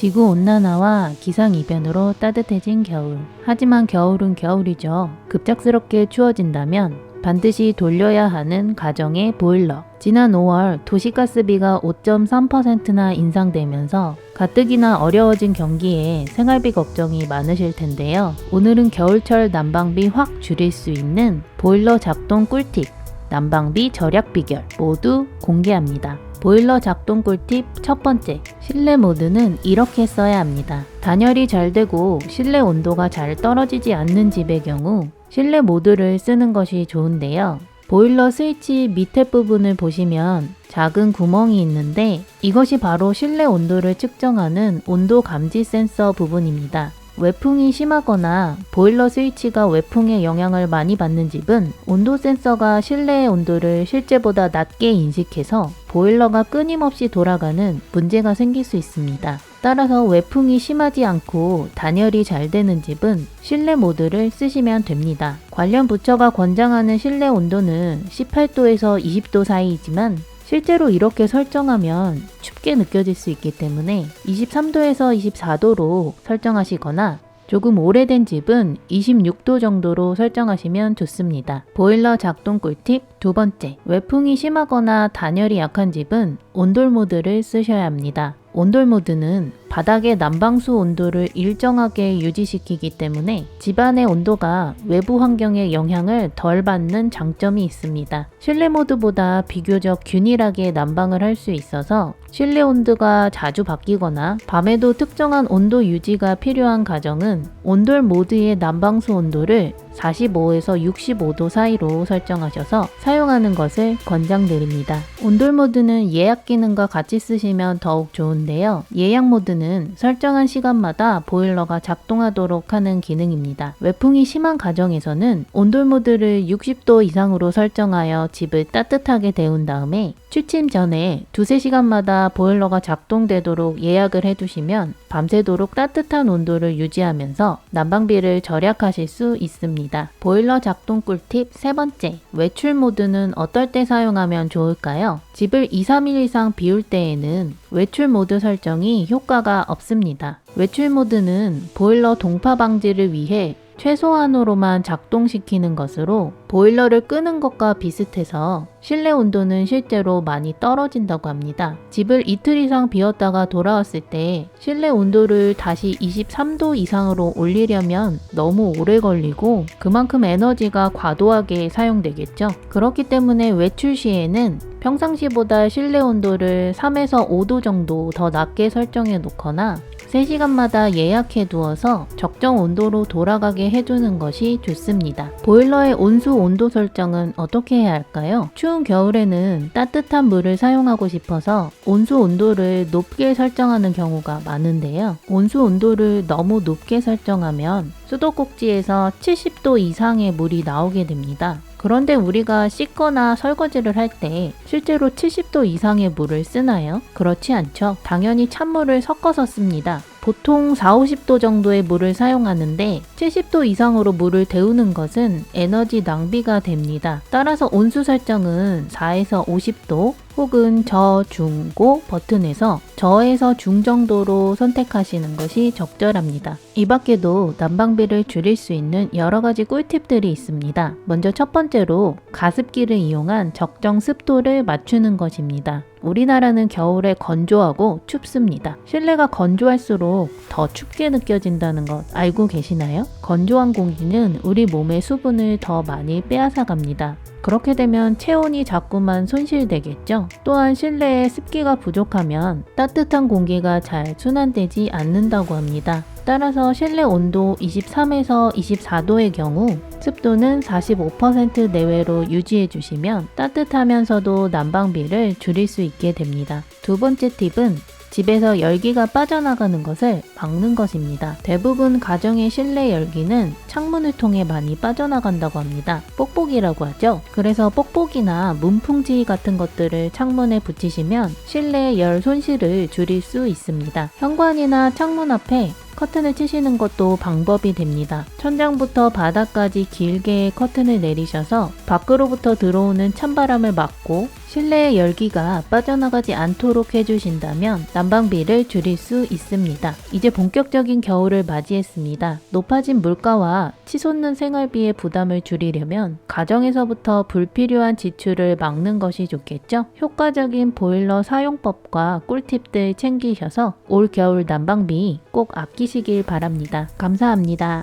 지구온난화와 기상이변으로 따뜻해진 겨울. 하지만 겨울은 겨울이죠. 급작스럽게 추워진다면 반드시 돌려야 하는 가정의 보일러. 지난 5월 도시가스비가 5.3%나 인상되면서 가뜩이나 어려워진 경기에 생활비 걱정이 많으실 텐데요. 오늘은 겨울철 난방비 확 줄일 수 있는 보일러 작동 꿀팁, 난방비 절약 비결 모두 공개합니다. 보일러 작동 꿀팁 첫 번째, 실내 모드는 이렇게 써야 합니다. 단열이 잘 되고 실내 온도가 잘 떨어지지 않는 집의 경우 실내 모드를 쓰는 것이 좋은데요. 보일러 스위치 밑에 부분을 보시면 작은 구멍이 있는데 이것이 바로 실내 온도를 측정하는 온도 감지 센서 부분입니다. 외풍이 심하거나 보일러 스위치가 외풍의 영향을 많이 받는 집은 온도 센서가 실내의 온도를 실제보다 낮게 인식해서 보일러가 끊임없이 돌아가는 문제가 생길 수 있습니다. 따라서 외풍이 심하지 않고 단열이 잘 되는 집은 실내 모드를 쓰시면 됩니다. 관련 부처가 권장하는 실내 온도는 18도에서 20도 사이이지만 실제로 이렇게 설정하면 춥게 느껴질 수 있기 때문에 23도에서 24도로 설정하시거나 조금 오래된 집은 26도 정도로 설정하시면 좋습니다. 보일러 작동 꿀팁 두 번째, 외풍이 심하거나 단열이 약한 집은 온돌 모드를 쓰셔야 합니다. 온돌 모드는 바닥의 난방수 온도를 일정하게 유지시키기 때문에 집안의 온도가 외부 환경의 영향을 덜 받는 장점이 있습니다. 실내 모드보다 비교적 균일하게 난방을 할 수 있어서 실내 온도가 자주 바뀌거나 밤에도 특정한 온도 유지가 필요한 가정은 온돌 모드의 난방수 온도를 45에서 65도 사이로 설정하셔서 사용하는 것을 권장드립니다. 온돌 모드는 예약 기능과 같이 쓰시면 더욱 좋은데요. 예약 모드는 설정한 시간마다 보일러가 작동하도록 하는 기능입니다. 외풍이 심한 가정에서는 온돌 모드를 60도 이상으로 설정하여 집을 따뜻하게 데운 다음에 취침 전에 2-3시간마다 보일러가 작동되도록 예약을 해두시면 밤새도록 따뜻한 온도를 유지하면서 난방비를 절약하실 수 있습니다. 보일러 작동 꿀팁 세 번째, 외출 모드는 어떨 때 사용하면 좋을까요? 집을 2-3일 이상 비울 때에는 외출 모드 설정이 효과가 없습니다. 외출 모드는 보일러 동파 방지를 위해 최소한으로만 작동시키는 것으로 보일러를 끄는 것과 비슷해서 실내 온도는 실제로 많이 떨어진다고 합니다. 집을 이틀 이상 비웠다가 돌아왔을 때 실내 온도를 다시 23도 이상으로 올리려면 너무 오래 걸리고 그만큼 에너지가 과도하게 사용되겠죠. 그렇기 때문에 외출 시에는 평상시보다 실내 온도를 3에서 5도 정도 더 낮게 설정해 놓거나 3시간마다 예약해 두어서 적정 온도로 돌아가게 해주는 것이 좋습니다. 보일러의 온수 온도 설정은 어떻게 해야 할까요? 추운 겨울에는 따뜻한 물을 사용하고 싶어서 온수 온도를 높게 설정하는 경우가 많은데요. 온수 온도를 너무 높게 설정하면 수도꼭지에서 70도 이상의 물이 나오게 됩니다. 그런데 우리가 씻거나 설거지를 할 때 실제로 70도 이상의 물을 쓰나요? 그렇지 않죠. 당연히 찬물을 섞어서 씁니다. 보통 40-50도 정도의 물을 사용하는데 70도 이상으로 물을 데우는 것은 에너지 낭비가 됩니다. 따라서 온수 설정은 4에서 50도 혹은 저, 중, 고 버튼에서 저에서 중 정도로 선택하시는 것이 적절합니다. 이 밖에도 난방비를 줄일 수 있는 여러 가지 꿀팁들이 있습니다. 먼저 첫 번째로 가습기를 이용한 적정 습도를 맞추는 것입니다. 우리나라는 겨울에 건조하고 춥습니다. 실내가 건조할수록 더 춥게 느껴진다는 것 알고 계시나요? 건조한 공기는 우리 몸의 수분을 더 많이 빼앗아 갑니다. 그렇게 되면 체온이 자꾸만 손실되겠죠. 또한 실내에 습기가 부족하면 따뜻한 공기가 잘 순환되지 않는다고 합니다. 따라서 실내 온도 23에서 24도의 경우 습도는 45% 내외로 유지해 주시면 따뜻하면서도 난방비를 줄일 수 있게 됩니다. 두 번째 팁은 집에서 열기가 빠져나가는 것을 막는 것입니다. 대부분 가정의 실내 열기는 창문을 통해 많이 빠져나간다고 합니다. 뽁뽁이라고 하죠. 그래서 뽁뽁이나 문풍지 같은 것들을 창문에 붙이시면 실내 열 손실을 줄일 수 있습니다. 현관이나 창문 앞에 커튼을 치시는 것도 방법이 됩니다. 천장부터 바닥까지 길게 커튼을 내리셔서 밖으로부터 들어오는 찬바람을 막고 실내의 열기가 빠져나가지 않도록 해주신다면 난방비를 줄일 수 있습니다. 이제 본격적인 겨울을 맞이했습니다. 높아진 물가와 치솟는 생활비의 부담을 줄이려면 가정에서부터 불필요한 지출을 막는 것이 좋겠죠? 효과적인 보일러 사용법과 꿀팁들 챙기셔서 올 겨울 난방비 꼭 아끼시길 바랍니다. 감사합니다.